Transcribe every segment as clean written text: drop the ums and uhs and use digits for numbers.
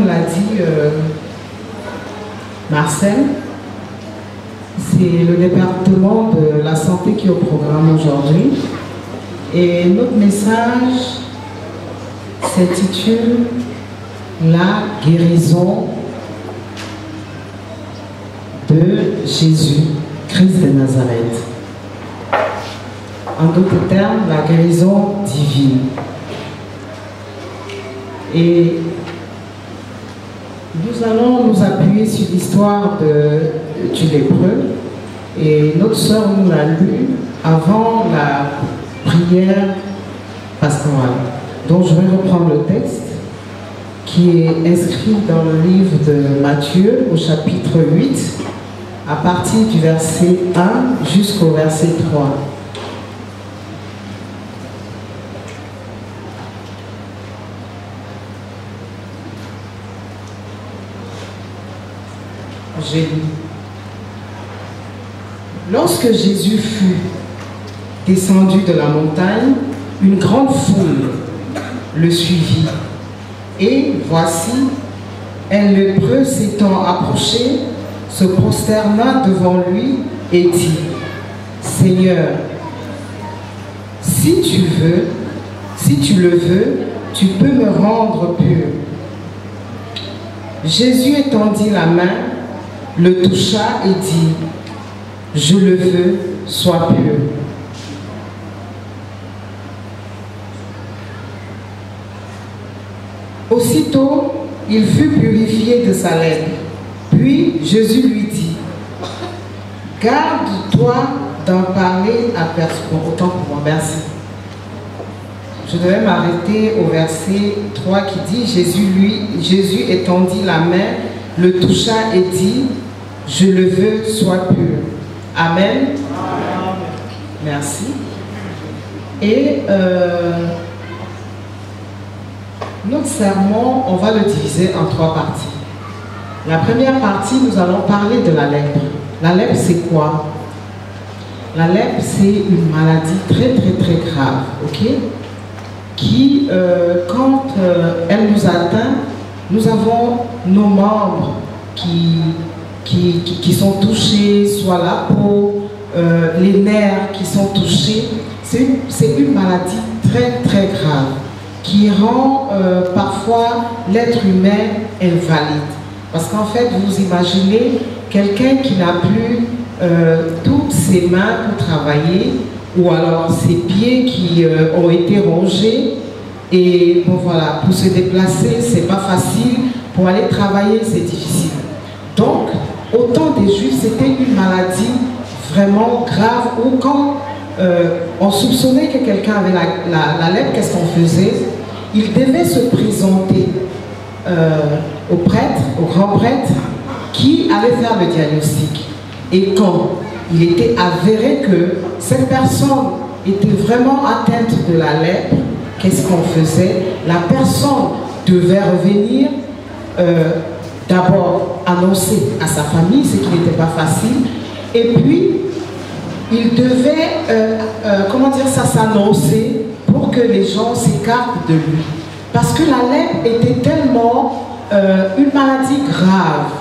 comme l'a dit Marcel, c'est le département de la santé qui est au programme aujourd'hui. Et notre message s'intitule La guérison de Jésus, Christ de Nazareth. En d'autres termes, la guérison divine. Et nous allons nous appuyer sur l'histoire du lépreux. Et notre sœur nous l'a lu avant la prière pastorale. Donc je vais reprendre le texte qui est inscrit dans le livre de Matthieu au chapitre 8 à partir du verset 1 jusqu'au verset 3. J'ai lu. Lorsque Jésus fut descendu de la montagne, une grande foule le suivit. Et voici, un lépreux s'étant approché, se prosterna devant lui et dit, « Seigneur, si tu le veux, tu peux me rendre pur. » Jésus étendit la main, le toucha et dit, « Je le veux, sois pur. » Aussitôt, il fut purifié de sa lèpre. Puis Jésus lui dit, « Garde-toi d'en parler à personne. » Autant pour moi, merci. Je devais m'arrêter au verset 3 qui dit, Jésus étendit la main, le toucha et dit, « Je le veux, sois pur. » Amen. Amen. Merci. Et notre sermon, on va le diviser en 3 parties. La première partie, nous allons parler de la lèpre. La lèpre, c'est quoi? La lèpre, c'est une maladie très grave, ok? Qui, quand elle nous atteint, nous avons nos membres qui sont touchés, soit la peau, les nerfs qui sont touchés. C'est une maladie très grave qui rend parfois l'être humain invalide. Parce qu'en fait, vous imaginez quelqu'un qui n'a plus toutes ses mains pour travailler, ou alors ses pieds qui ont été rongés, et bon voilà, pour se déplacer, c'est pas facile, pour aller travailler, c'est difficile. Donc, au temps des Juifs, c'était une maladie vraiment grave, où quand on soupçonnait que quelqu'un avait la lèpre, qu'est-ce qu'on faisait? Il devait se présenter au prêtre, au grand prêtre, qui allait faire le diagnostic. Et quand il était avéré que cette personne était vraiment atteinte de la lèpre, qu'est-ce qu'on faisait? La personne devait revenir d'abord annoncer à sa famille, ce qui n'était pas facile, et puis il devait, comment dire ça, s'annoncer pour que les gens s'écartent de lui. Parce que la lèpre était tellement une maladie grave.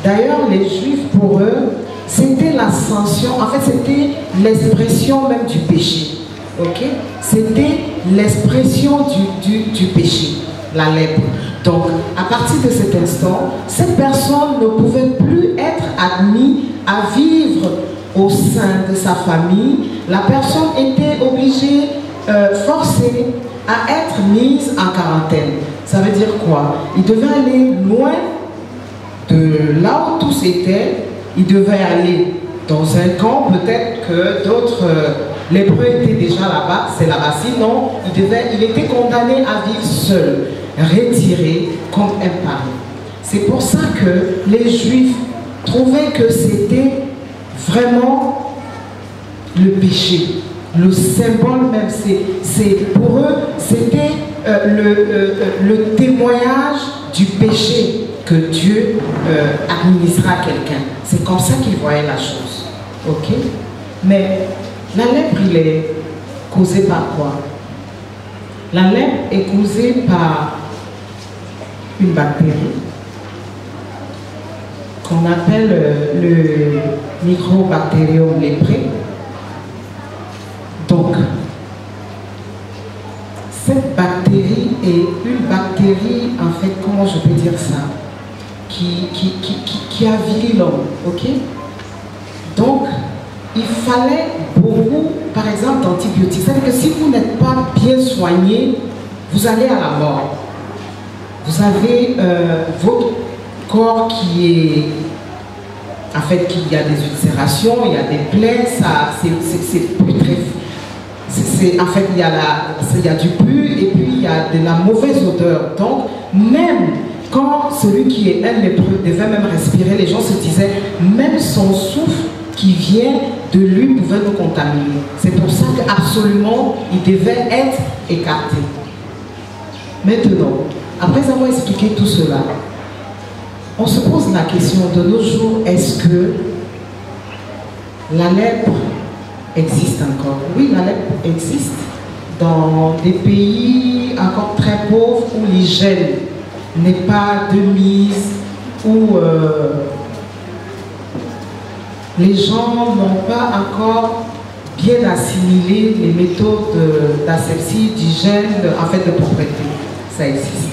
D'ailleurs, les Juifs, pour eux, c'était l'ascension, en fait, c'était l'expression même du péché. Ok? C'était l'expression du péché, la lèpre. Donc, à partir de cet instant, cette personne ne pouvait plus être admise à vivre au sein de sa famille. La personne était obligée, forcée, à être mise en quarantaine. Ça veut dire quoi? Il devait aller loin de là où tous étaient. Il devait aller dans un camp, peut-être que d'autres lépreux étaient déjà là-bas, c'est là-bas. Sinon, il était condamné à vivre seul, retiré comme un pari. C'est pour ça que les Juifs trouvaient que c'était vraiment le péché. Le symbole même, pour eux, c'était le témoignage du péché que Dieu administra à quelqu'un. C'est comme ça qu'ils voyaient la chose. Ok? Mais la lèpre, il est causé par quoi? La lèpre est causée par une bactérie qu'on appelle le Mycobacterium leprae. Donc, cette bactérie est une bactérie, en fait, comment je peux dire ça, qui avilit l'homme, ok? Donc, il fallait beaucoup, par exemple, d'antibiotiques. C'est-à-dire que si vous n'êtes pas bien soigné, vous allez à la mort. Vous avez votre corps qui est... En fait, il y a des ulcérations, il y a des plaies, c'est plus très... En fait, il y a du pu et puis il y a de la mauvaise odeur. Donc, même quand celui qui est un lépreux devait même respirer, les gens se disaient, même son souffle qui vient de lui pouvait nous contaminer. C'est pour ça qu'absolument, il devait être écarté. Maintenant, après avoir expliqué tout cela, on se pose la question de nos jours, est-ce que la lèpre existe encore? Oui, la lèpre existe dans des pays encore très pauvres où l'hygiène n'est pas de mise, où les gens n'ont pas encore bien assimilé les méthodes d'asepsie, d'hygiène, en fait de propreté. Ça existe.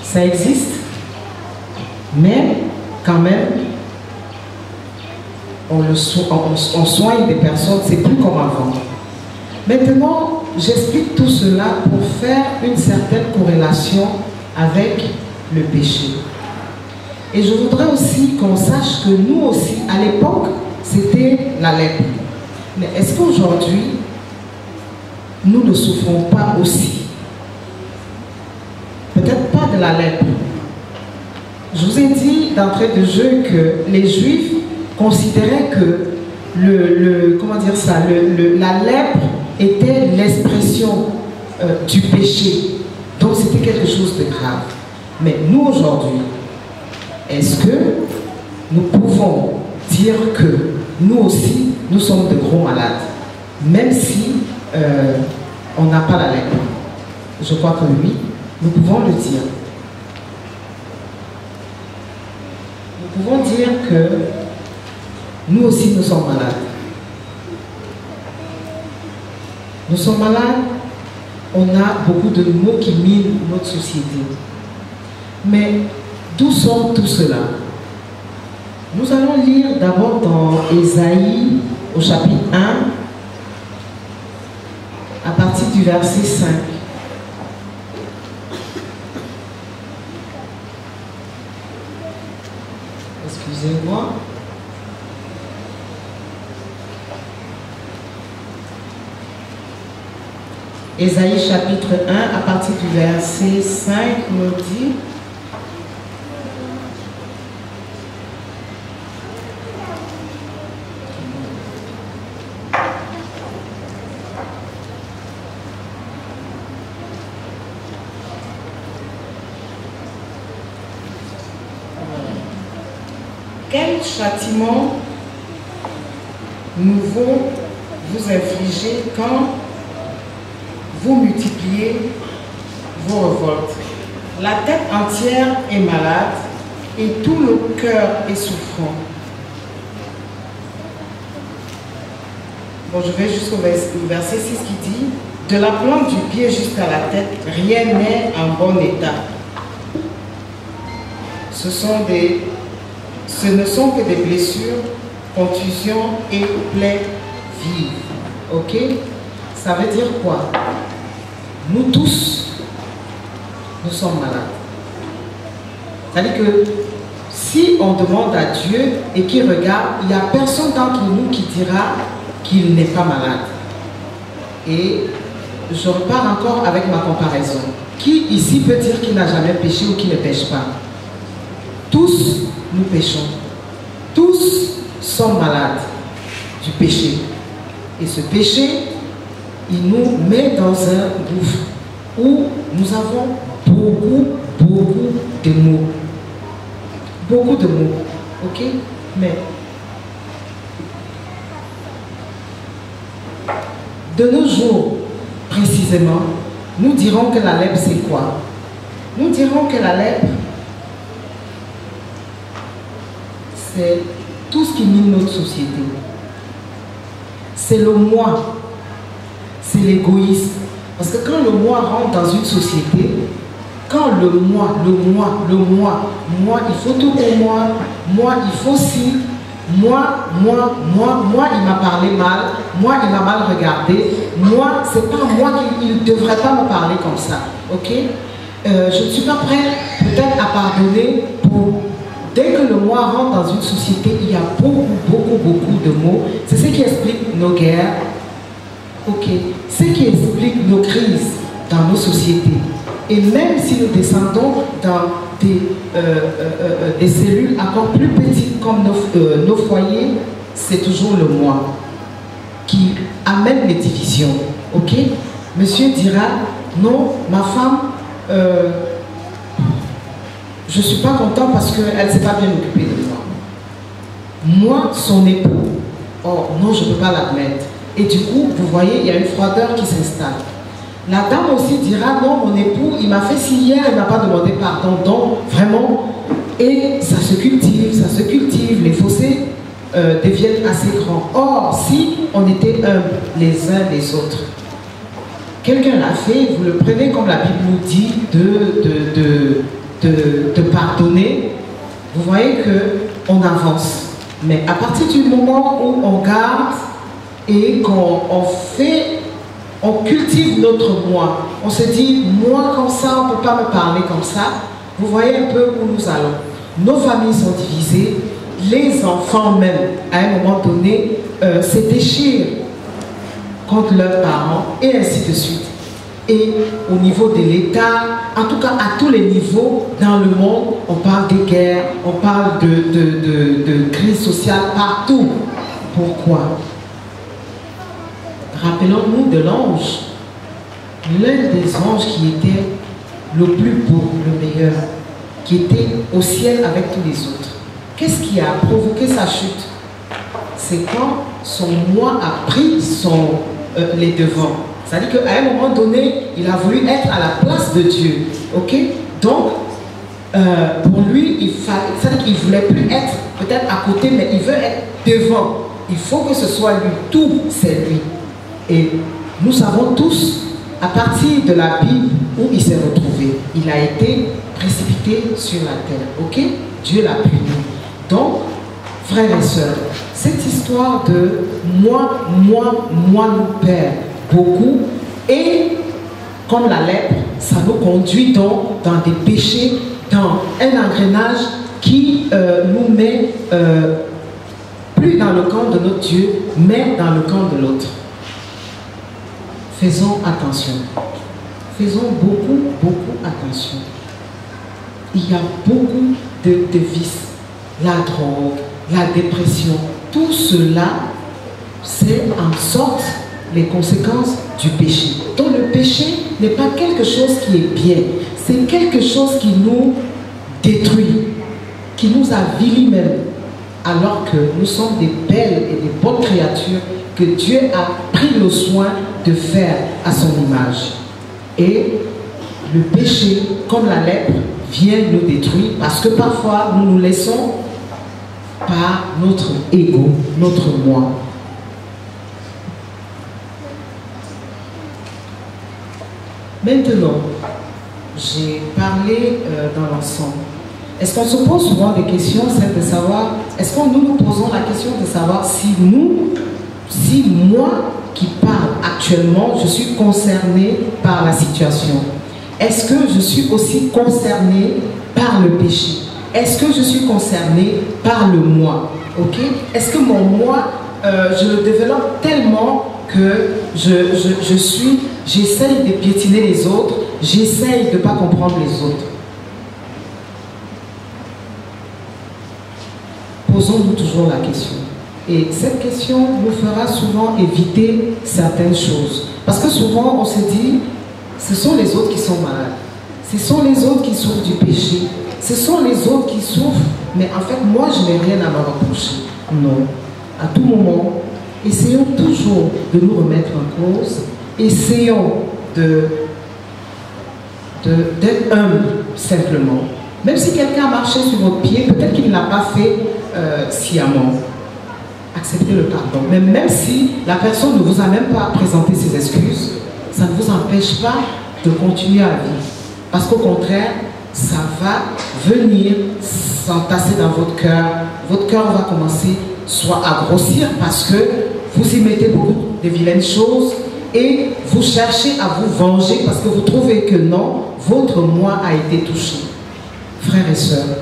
Ça existe, mais quand même, on soigne des personnes, c'est plus comme avant. Maintenant, j'explique tout cela pour faire une certaine corrélation avec le péché. Et je voudrais aussi qu'on sache que nous aussi, à l'époque, c'était la lèpre. Mais est-ce qu'aujourd'hui, nous ne souffrons pas aussi? Peut-être pas de la lèpre. Je vous ai dit d'entrée de jeu que les Juifs considéraient que comment dire ça, la lèpre était l'expression du péché. Donc c'était quelque chose de grave. Mais nous aujourd'hui, est-ce que nous pouvons dire que nous aussi, nous sommes de gros malades, même si on n'a pas la lèpre? Je crois que oui, nous pouvons le dire. Nous pouvons dire que nous aussi, nous sommes malades. Nous sommes malades, on a beaucoup de mots qui minent notre société. Mais d'où sort tout cela? Nous allons lire d'abord dans Ésaïe, au chapitre 1, à partir du verset 5. Excusez-moi. Ésaïe chapitre 1, à partir du verset 5, nous dit: quel châtiment nouveau vous infligez quand vous multipliez vos révoltes? La tête entière est malade et tout le cœur est souffrant. Bon, je vais jusqu'au verset 6 qui dit: de la plante du pied jusqu'à la tête, rien n'est en bon état. Ce ne sont que des blessures, contusions et plaies vives. Ok? Ça veut dire quoi? Nous tous, nous sommes malades. C'est-à-dire que si on demande à Dieu et qu'il regarde, il n'y a personne d'entre nous qui dira qu'il n'est pas malade. Et je repars encore avec ma comparaison. Qui ici peut dire qu'il n'a jamais péché ou qu'il ne pêche pas? Tous, nous péchons. Tous sommes malades du péché. Et ce péché, il nous met dans un gouffre où nous avons beaucoup de maux. Beaucoup de maux. Ok? Mais de nos jours, précisément, nous dirons que la lèpre, c'est quoi? Nous dirons que la lèpre, c'est tout ce qui mine notre société. C'est le moi, c'est l'égoïsme. Parce que quand le moi rentre dans une société, quand le moi, il faut tout pour moi, il faut si, moi, il m'a parlé mal, moi, il m'a mal regardé, moi, c'est pas moi il ne devrait pas me parler comme ça, ok? Je ne suis pas prête peut-être à pardonner pour... Dès que le moi rentre dans une société, il y a beaucoup de mots. C'est ce qui explique nos guerres, ok? Ce qui explique nos crises dans nos sociétés. Et même si nous descendons dans des cellules encore plus petites comme nos foyers, c'est toujours le moi qui amène les divisions, ok? Monsieur dira, non, ma femme, je ne suis pas content parce qu'elle ne s'est pas bien occupée de moi. Moi, son époux, oh non, je ne peux pas l'admettre. Et du coup, vous voyez, il y a une froideur qui s'installe. La dame aussi dira, non, mon époux, il m'a fait ci hier, il ne m'a pas demandé pardon. Donc, vraiment, et ça se cultive, les fossés deviennent assez grands. Or, si on était humbles les uns les autres, quelqu'un l'a fait, vous le prenez comme la Bible nous dit de pardonner, vous voyez qu'on avance. Mais à partir du moment où on garde et on cultive notre moi, on se dit, moi comme ça, on ne peut pas me parler comme ça, vous voyez un peu où nous allons. Nos familles sont divisées, les enfants même, à un moment donné, se déchirent contre leurs parents, et ainsi de suite. Et au niveau de l'État, en tout cas à tous les niveaux dans le monde, on parle des guerres, on parle de crise sociale partout. Pourquoi? Rappelons-nous de l'ange, l'un des anges qui était le plus beau, le meilleur, qui était au ciel avec tous les autres. Qu'est-ce qui a provoqué sa chute? C'est quand son moi a pris les devants. C'est-à-dire qu'à un moment donné, il a voulu être à la place de Dieu. Ok? Donc, pour lui, c'est-à-dire qu'il ne voulait plus être peut-être à côté, mais il veut être devant. Il faut que ce soit lui. Tout, c'est lui. Et nous savons tous, à partir de la Bible où il s'est retrouvé, il a été précipité sur la terre. Ok? Dieu l'a puni. Donc, frères et sœurs, cette histoire de moi nous perd beaucoup, et comme la lèpre, ça nous conduit donc dans des péchés, dans un engrenage qui nous met plus dans le camp de notre Dieu, mais dans le camp de l'autre. Faisons attention. Faisons beaucoup attention. Il y a beaucoup de vices. La drogue, la dépression, tout cela, c'est en sorte les conséquences du péché. Donc le péché n'est pas quelque chose qui est bien, c'est quelque chose qui nous détruit, qui nous avilit même, alors que nous sommes des belles et des bonnes créatures que Dieu a pris le soin de faire à son image. Et le péché, comme la lèpre, vient nous détruire parce que parfois nous nous laissons par notre ego, notre moi. Maintenant, j'ai parlé dans l'ensemble. Est-ce qu'on se pose souvent des questions, c'est de savoir, est-ce que nous posons la question de savoir si moi qui parle actuellement, je suis concerné par la situation? Est-ce que je suis aussi concerné par le péché? Est-ce que je suis concerné par le moi? Ok? Est-ce que mon moi, je le développe tellement que j'essaye de piétiner les autres, j'essaye de ne pas comprendre les autres? Posons-nous toujours la question. Et cette question nous fera souvent éviter certaines choses. Parce que souvent on se dit, ce sont les autres qui sont malades. Ce sont les autres qui souffrent du péché. Ce sont les autres qui souffrent. Mais en fait, moi, je n'ai rien à me reprocher. Non. À tout moment, essayons toujours de nous remettre en cause. Essayons d'être humbles, simplement. Même si quelqu'un a marché sur votre pied, peut-être qu'il ne l'a pas fait sciemment. Acceptez le pardon. Mais même si la personne ne vous a même pas présenté ses excuses, ça ne vous empêche pas de continuer à vivre. Parce qu'au contraire, ça va venir s'entasser dans votre cœur. Votre cœur va commencer soit à grossir parce que vous y mettez beaucoup de vilaines choses et vous cherchez à vous venger parce que vous trouvez que non, votre moi a été touché. Frères et sœurs,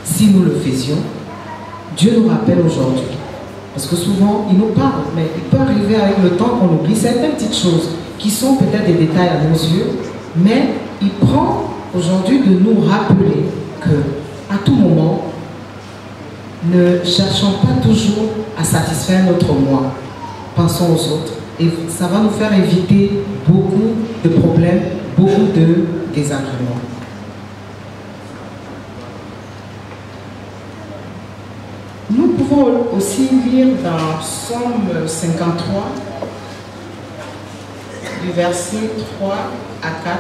si nous le faisions, Dieu nous rappelle aujourd'hui. Parce que souvent, il nous parle, mais il peut arriver avec le temps qu'on oublie certaines petites choses qui sont peut-être des détails à nos yeux, mais il prend aujourd'hui de nous rappeler que, à tout moment, ne cherchons pas toujours à satisfaire notre moi. Pensons aux autres. Et ça va nous faire éviter beaucoup de problèmes, beaucoup de désagréments. Nous pouvons aussi lire dans Psaume 53, du verset 3 à 4.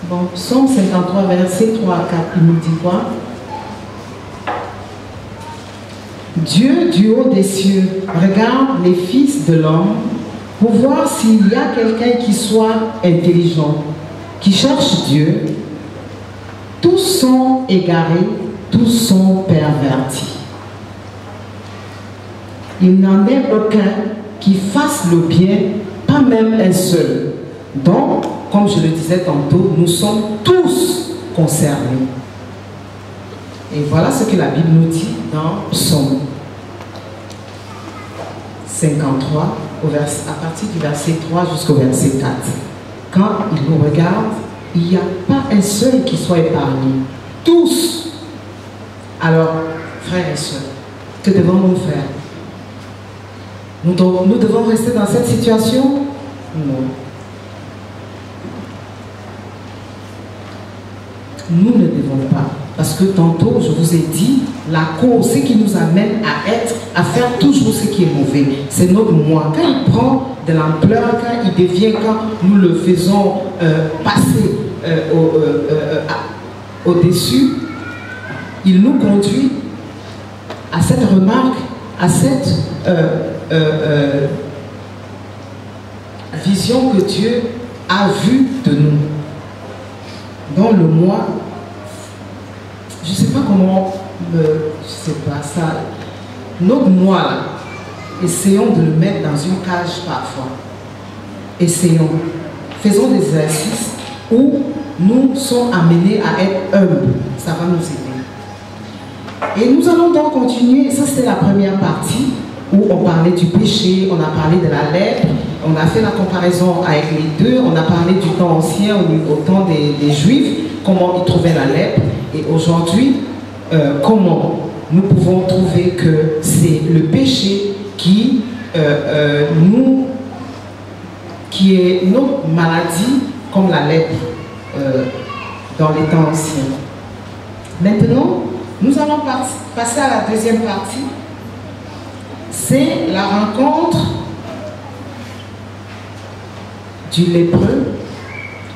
Bon, Psaume 53, verset 3 à 4, il nous dit quoi? Dieu du haut des cieux regarde les fils de l'homme pour voir s'il y a quelqu'un qui soit intelligent, qui cherche Dieu. Tous sont égarés, tous sont pervertis. Il n'en est aucun qui fasse le bien, pas même un seul. Donc, comme je le disais tantôt, nous sommes tous concernés. Et voilà ce que la Bible nous dit dans Psaume 53, à partir du verset 3 jusqu'au verset 4. Quand il nous regarde, il n'y a pas un seul qui soit épargné. Tous. Alors, frères et sœurs, que devons-nous faire? Nous devons rester dans cette situation? Non. Nous ne devons pas. Parce que tantôt, je vous ai dit, la cause, ce qui nous amène à faire toujours ce qui est mauvais, c'est notre moi. Quand il prend de l'ampleur, quand il devient, quand nous le faisons passer au-dessus, il nous conduit à cette remarque, à cette vision que Dieu a vue de nous. Dans le moi, je ne sais pas comment, je sais pas ça, notre moi là, essayons de le mettre dans une cage parfois. Essayons, faisons des exercices où nous sommes amenés à être humbles, ça va nous aider. Et nous allons donc continuer, ça c'était la première partie, où on parlait du péché, on a parlé de la lèpre, on a fait la comparaison avec les deux, on a parlé du temps ancien, au temps des Juifs, comment ils trouvaient la lèpre, et aujourd'hui, comment nous pouvons trouver que c'est le péché qui est notre maladie, comme la lèpre dans les temps anciens. Maintenant, nous allons passer à la deuxième partie. C'est la rencontre du lépreux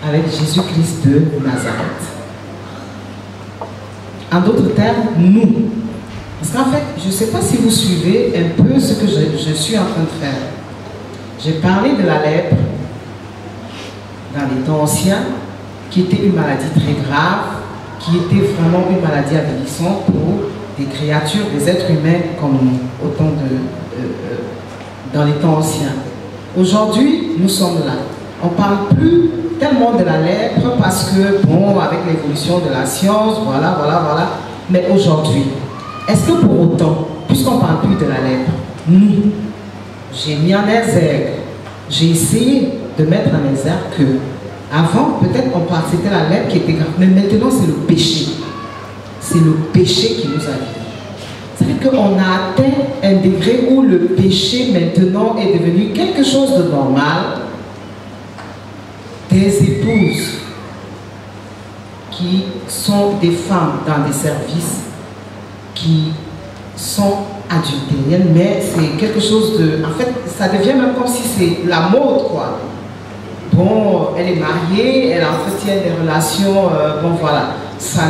avec Jésus-Christ de Nazareth. En d'autres termes, nous. Parce qu'en fait, je ne sais pas si vous suivez un peu ce que je suis en train de faire. J'ai parlé de la lèpre dans les temps anciens, qui était une maladie très grave, qui était vraiment une maladie avilissante pour des créatures, des êtres humains comme nous, autant dans les temps anciens. Aujourd'hui, nous sommes là. On ne parle plus tellement de la lèpre parce que, bon, avec l'évolution de la science, voilà. Mais aujourd'hui, est-ce que pour autant, puisqu'on ne parle plus de la lèpre, nous, j'ai mis en exergue, j'ai essayé de mettre en exergue que, avant, peut-être c'était la lèpre qui était grave, mais maintenant c'est le péché. C'est le péché qui nous a dit. C'est-à-dire qu'on a atteint un degré où le péché maintenant est devenu quelque chose de normal. Des épouses qui sont des femmes dans des services qui sont adultérienne, mais c'est quelque chose de... En fait, ça devient même comme si c'est la mode, quoi. Bon, elle est mariée, elle entretient des relations, bon voilà, ça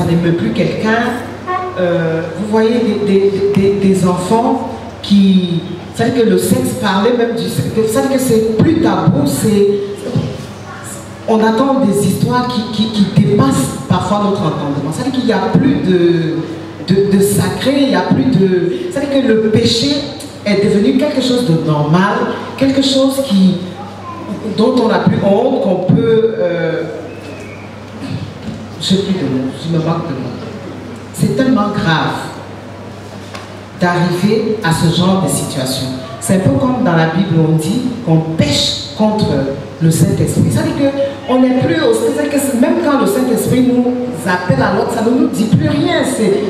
n'émeut plus quelqu'un. Vous voyez des enfants qui... C'est-à-dire que le sexe, parler même du sexe, c'est-à-dire que c'est plus tabou, on attend des histoires qui dépassent parfois notre entendement. C'est-à-dire qu'il n'y a plus de sacré, il n'y a plus de... C'est-à-dire que le péché est devenu quelque chose de normal, quelque chose dont on n'a plus honte, qu'on peut... je n'ai plus de mots, je me manque de mots. C'est tellement grave d'arriver à ce genre de situation. C'est un peu comme dans la Bible, on dit qu'on pêche contre le Saint-Esprit. Ça veut dire qu'on n'est plus au... C'est-à-dire que même quand le Saint-Esprit nous appelle à l'autre, ça ne nous dit plus rien.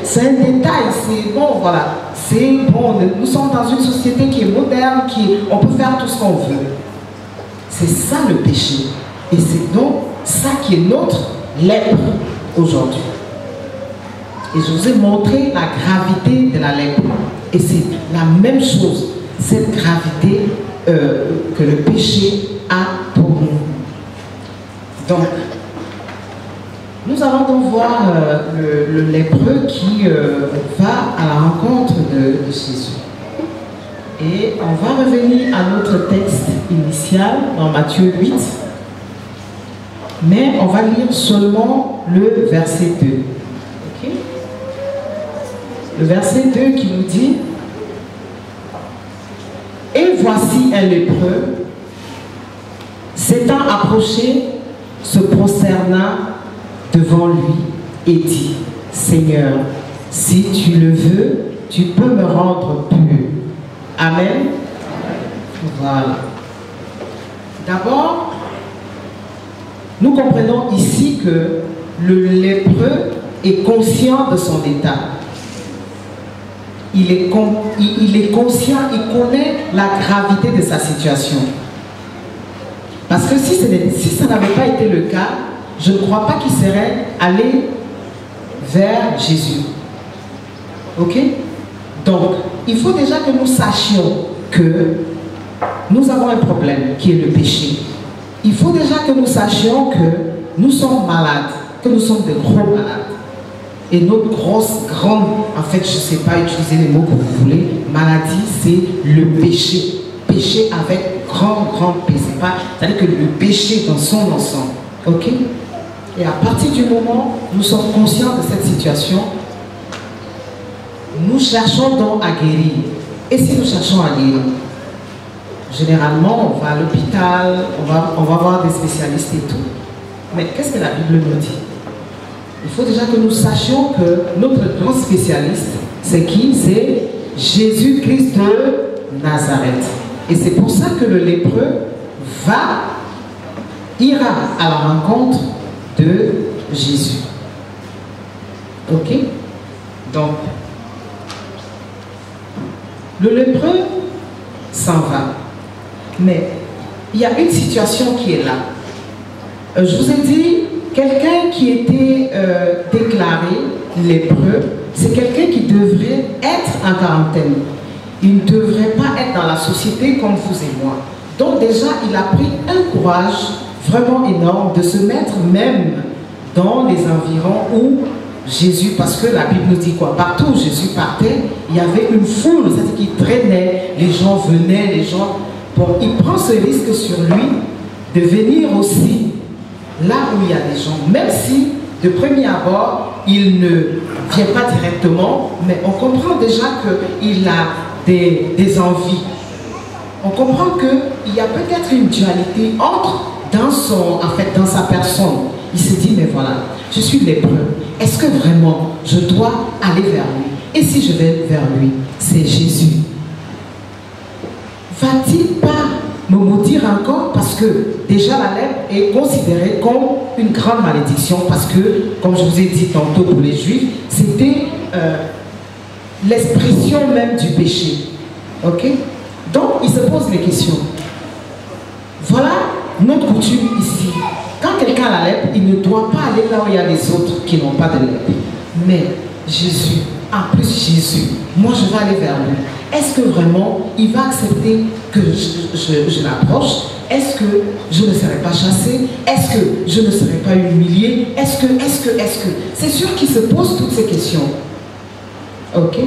C'est un détail. C'est bon, voilà. C'est bon. Nous sommes dans une société qui est moderne, on peut faire tout ce qu'on veut. C'est ça le péché. Et c'est donc ça qui est notre lèpre aujourd'hui. Et je vous ai montré la gravité de la lèpre. Et c'est la même chose, cette gravité que le péché a pour nous. Donc, nous allons donc voir le lépreux qui va à la rencontre de Jésus. Et on va revenir à notre texte initial dans Matthieu 8. Mais on va lire seulement le verset 2. Okay? Le verset 2 qui nous dit: et voici un lépreux, s'étant approché, se prosterna devant lui et dit: Seigneur, si tu le veux, tu peux me rendre pur. Amen. Voilà. D'abord, nous comprenons ici que le lépreux est conscient de son état. Il est conscient, il connaît la gravité de sa situation. Parce que si ça n'avait pas été le cas, je ne crois pas qu'il serait allé vers Jésus. Ok? Donc, il faut déjà que nous sachions que nous avons un problème qui est le péché. Il faut déjà que nous sachions que nous sommes malades, que nous sommes de gros malades. Et notre grande, en fait, je ne sais pas utiliser les mots que vous voulez, maladie, c'est le péché. Péché avec grand P. C'est-à-dire que le péché dans son ensemble. Ok? Et à partir du moment où nous sommes conscients de cette situation, nous cherchons donc à guérir. Et si nous cherchons à guérir, généralement, on va à l'hôpital, on va voir des spécialistes et tout. Mais qu'est-ce que la Bible nous dit? Il faut déjà que nous sachions que notre grand spécialiste, c'est qui? C'est Jésus-Christ de Nazareth. Et c'est pour ça que le lépreux ira à la rencontre de Jésus. Ok? Donc, le lépreux s'en va. Mais il y a une situation qui est là. Je vous ai dit, quelqu'un qui était déclaré lépreux, c'est quelqu'un qui devrait être en quarantaine. Il ne devrait pas être dans la société comme vous et moi. Donc déjà, il a pris un courage vraiment énorme de se mettre même dans les environs où Jésus, parce que la Bible nous dit quoi? Partout où Jésus partait, il y avait une foule, c'est-à-dire qu'il traînait, les gens venaient, les gens... Bon, il prend ce risque sur lui de venir aussi là où il y a des gens, même si de premier abord, il ne vient pas directement, mais on comprend déjà qu'il a des envies. On comprend qu'il y a peut-être une dualité dans sa personne. Il se dit, mais voilà, je suis lépreux. Est-ce que vraiment je dois aller vers lui? Et si je vais vers lui, c'est Jésus. Va-t-il pas me maudire encore? Parce que déjà la lèpre est considérée comme une grande malédiction, parce que, comme je vous ai dit tantôt pour les Juifs, c'était l'expression même du péché. Ok? Donc il se pose les questions. Voilà notre coutume ici. Quand quelqu'un a la lèpre, il ne doit pas aller là où il y a les autres qui n'ont pas de lèpre. Mais Jésus, en plus Jésus, moi je vais aller vers lui. Est-ce que vraiment il va accepter que je l'approche? Est-ce que je ne serai pas chassé? Est-ce que je ne serai pas humilié? Est-ce que? C'est sûr qu'il se pose toutes ces questions. Ok?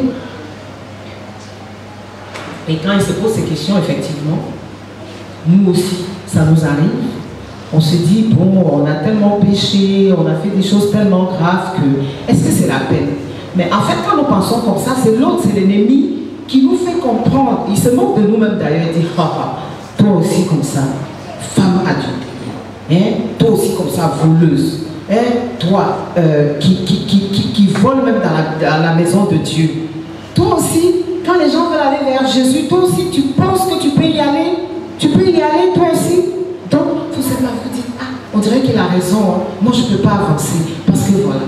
Et quand il se pose ces questions, effectivement, nous aussi, ça nous arrive. On se dit, bon, on a tellement péché, on a fait des choses tellement graves que, est-ce que c'est la peine? Mais en fait, quand nous pensons comme ça, c'est l'autre, c'est l'ennemi qui nous fait comprendre. Il se moque de nous-mêmes d'ailleurs, il dit, toi aussi comme ça, femme adulte, hein? Toi aussi comme ça, voleuse, hein? Toi qui vole même dans la maison de Dieu. Toi aussi, quand les gens veulent aller vers Jésus, toi aussi tu penses que tu peux y aller? Tu peux y aller toi aussi? Donc, vous êtes là, vous dites, on dirait qu'il a raison, hein? Moi je ne peux pas avancer, parce que voilà.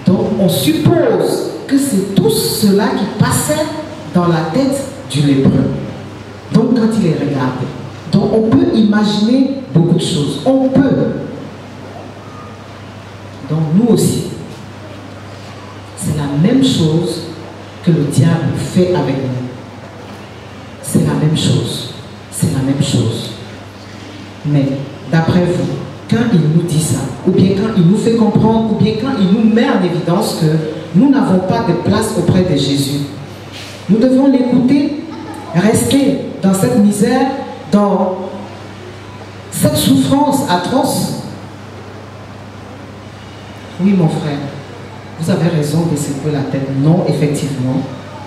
Donc, on suppose que c'est tout cela qui passait dans la tête du lépreux. Donc, quand il est regardé. Donc, on peut imaginer beaucoup de choses. On peut. Donc, nous aussi, c'est la même chose que le diable fait avec nous. C'est la même chose. C'est la même chose. Mais, d'après vous, quand il nous dit ça, ou bien quand il nous fait comprendre, ou bien quand il nous met en évidence que nous n'avons pas de place auprès de Jésus, nous devons l'écouter, rester dans cette misère, dans cette souffrance atroce. Oui, mon frère, vous avez raison de secouer la tête. Non, effectivement,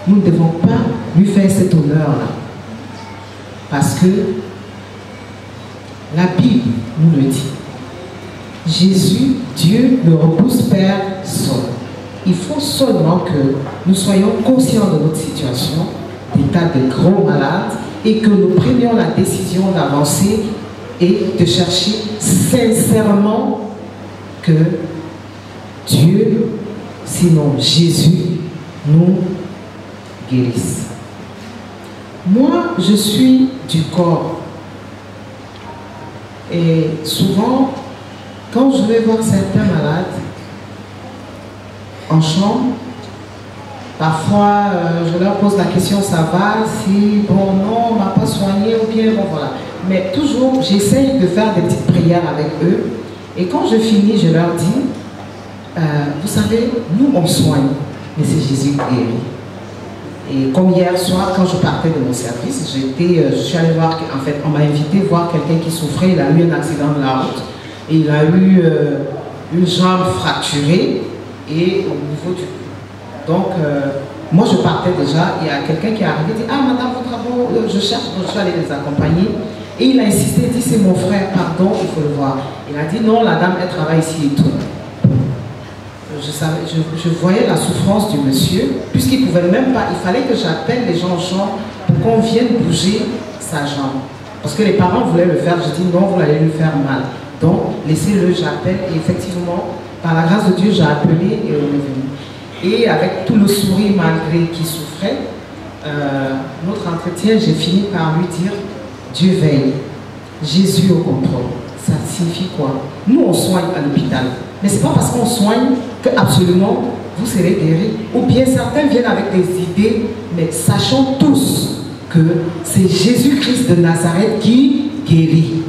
nous ne devons pas lui faire cet honneur-là. Parce que la Bible nous le dit. Jésus, Dieu, ne repousse personne. Il faut seulement que nous soyons conscients de notre situation, d'état de gros malades, et que nous prenions la décision d'avancer et de chercher sincèrement que Dieu, sinon Jésus, nous guérisse. Moi, je suis du corps. Et souvent, quand je vais voir certains malades en chambre, parfois je leur pose la question, ça va, si, bon, non, on ne m'a pas soigné, ou bien, bon, voilà. Mais toujours, j'essaye de faire des petites prières avec eux. Et quand je finis, je leur dis, vous savez, nous, on soigne, mais c'est Jésus qui guérit. Et comme hier soir, quand je partais de mon service, je suis allée voir, en fait, on m'a invité voir quelqu'un qui souffrait, il a eu un accident de la route. Et il a eu une jambe fracturée et au niveau du cou. Donc, moi je partais déjà, il y a quelqu'un qui est arrivé, il dit, ah madame, vos travaux, je cherche, donc je suis allée les accompagner. Et il a insisté, il dit, c'est mon frère, pardon, il faut le voir. Il a dit, non, la dame, elle travaille ici et tout. Je voyais la souffrance du monsieur, puisqu'il ne pouvait même pas, il fallait que j'appelle les gens en chambre pour qu'on vienne bouger sa jambe. Parce que les parents voulaient le faire, je dis, non, vous allez lui faire mal. Donc, laissez-le, j'appelle, et effectivement, par la grâce de Dieu, j'ai appelé et on est venu. Et avec tout le sourire malgré qu'il souffrait, notre entretien, j'ai fini par lui dire, Dieu veille, Jésus au contrôle. Ça signifie quoi? Nous, on soigne à l'hôpital, mais ce n'est pas parce qu'on soigne que absolument vous serez guéris. Ou bien certains viennent avec des idées, mais sachons tous que c'est Jésus-Christ de Nazareth qui guérit.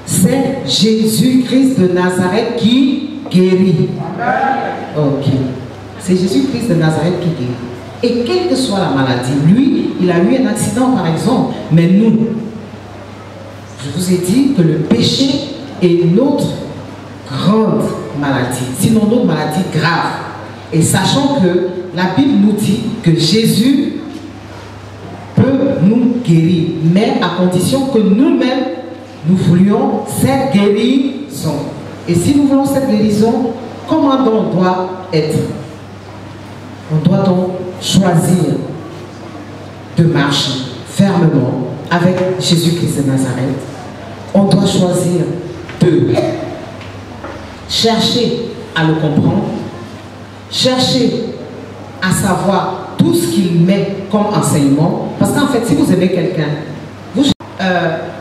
C'est Jésus-Christ de Nazareth qui guérit. Ok. C'est Jésus-Christ de Nazareth qui guérit. Et quelle que soit la maladie, lui, il a eu un accident par exemple, mais nous, je vous ai dit que le péché est notre grande maladie, sinon notre maladie grave. Et sachant que la Bible nous dit que Jésus peut nous guérir, mais à condition que nous-mêmes, nous voulions cette guérison. Et si nous voulons cette guérison, comment donc on doit être? On doit donc choisir de marcher fermement avec Jésus-Christ de Nazareth. On doit choisir de chercher à le comprendre, chercher à savoir tout ce qu'il met comme enseignement. Parce qu'en fait, si vous aimez quelqu'un,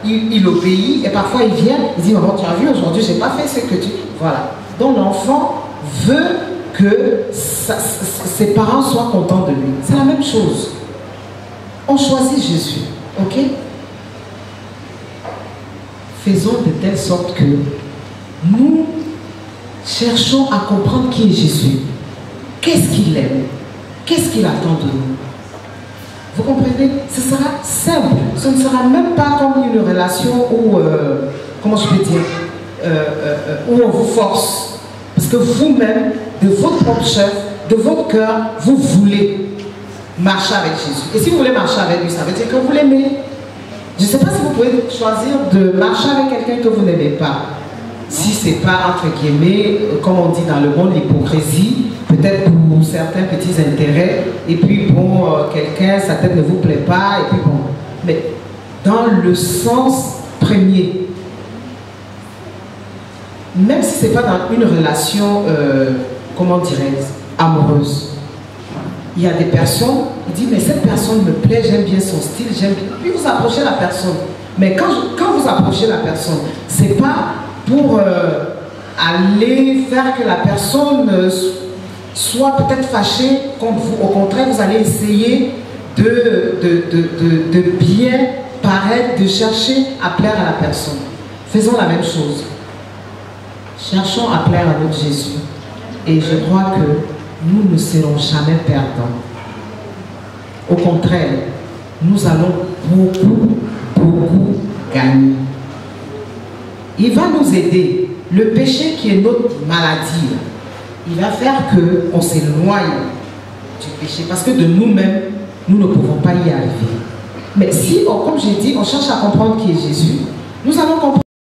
il obéit et parfois il vient, il dit, maman, tu as vu aujourd'hui, je n'ai pas fait ce que tu... Voilà. Donc l'enfant veut que ses parents soient contents de lui. C'est la même chose. On choisit Jésus, ok? Faisons de telle sorte que nous cherchons à comprendre qui est Jésus. Qu'est-ce qu'il aime? Qu'est-ce qu'il attend de nous? Vous comprenez? Ce sera simple. Ce ne sera même pas comme une relation où, comment je peux dire, où on vous force. Parce que vous-même, de votre propre chef, de votre cœur, vous voulez marcher avec Jésus. Et si vous voulez marcher avec lui, ça veut dire que vous l'aimez. Je ne sais pas si vous pouvez choisir de marcher avec quelqu'un que vous n'aimez pas. Si ce n'est pas, entre guillemets, comme on dit dans le monde, l'hypocrisie, peut-être pour certains petits intérêts, et puis bon, quelqu'un, sa tête ne vous plaît pas, et puis bon. Mais dans le sens premier, même si ce n'est pas dans une relation, comment dirais-je, amoureuse, il y a des personnes, il dit, mais cette personne me plaît, j'aime bien son style, j'aime bien. Puis vous approchez la personne. Mais quand vous approchez la personne, ce n'est pas pour aller faire que la personne soit peut-être fâchée contre vous. Au contraire, vous allez essayer de bien paraître, de chercher à plaire à la personne. Faisons la même chose. Cherchons à plaire à notre Jésus. Et je crois que nous ne serons jamais perdants. Au contraire, nous allons beaucoup gagner. Il va nous aider. Le péché qui est notre maladie, il va faire qu'on s'éloigne du péché. Parce que de nous-mêmes, nous ne pouvons pas y arriver. Mais si, comme j'ai dit, on cherche à comprendre qui est Jésus, nous allons